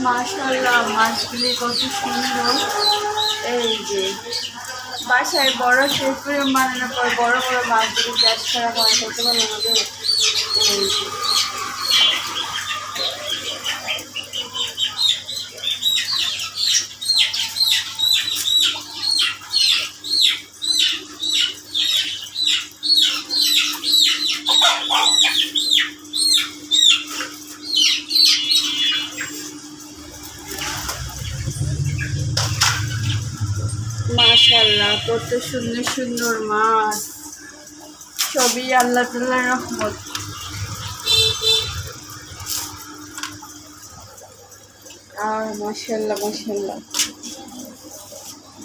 মাশাআল্লাহ, মাছগুলি কত সুন্দর। এই যে বাসায় বড় শেফরিয়াম বানানোর পর বড় বড় মাছগুলি চাষ করা হয়, কত ভালো হবে। এই যে মাশাআল্লাহ, কত সুন্দর সুন্দর মাছ, সবই আল্লাহ তাআলার রহমত। আর মাশাআল্লাহ মাশাআল্লাহ,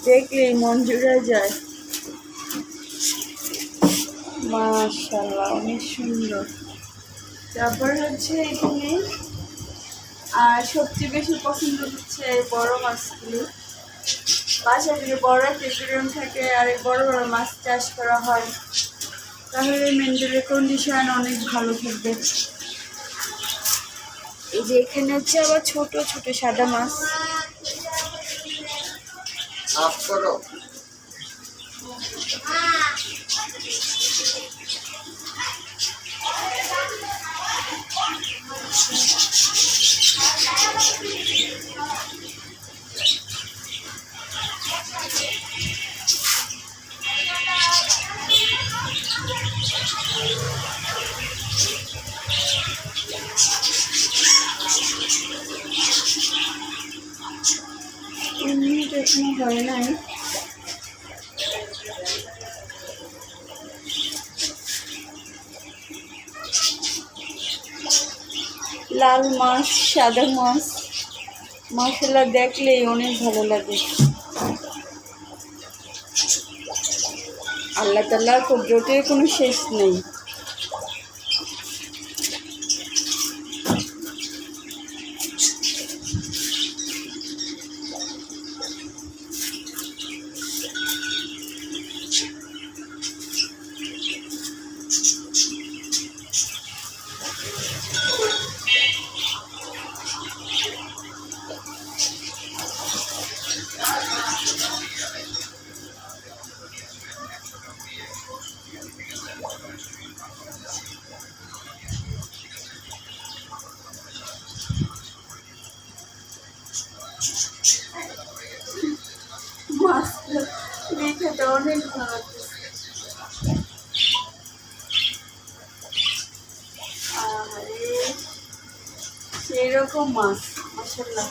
দেখলেই মন জুড়ে যায়। মাশাআল্লাহ, অনেক সুন্দর। তারপর হচ্ছে এখানে আর সবচেয়ে বেশি পছন্দ হচ্ছে এই বড় মাছগুলি। বাসায় যদি বড় অ্যাকুয়ারিয়াম থাকে আর এই বড় বড় মাছ চাষ করা হয়, তাহলে মেন্টালি কন্ডিশন অনেক ভালো থাকবে। এই যে এখানে হচ্ছে আবার ছোট ছোট সাদা মাছ। এখনো হয় নাই। লাল মাছ, সাদা মাছ, মাশাআল্লাহ, দেখলেই অনেক ভালো লাগে। আল্লাহ তাআলার কুদরতের কোনো শেষ নেই। মাছ দেখে তো অনেক ভালো লাগছে। সেরকম মাছ, মাশাআল্লাহ।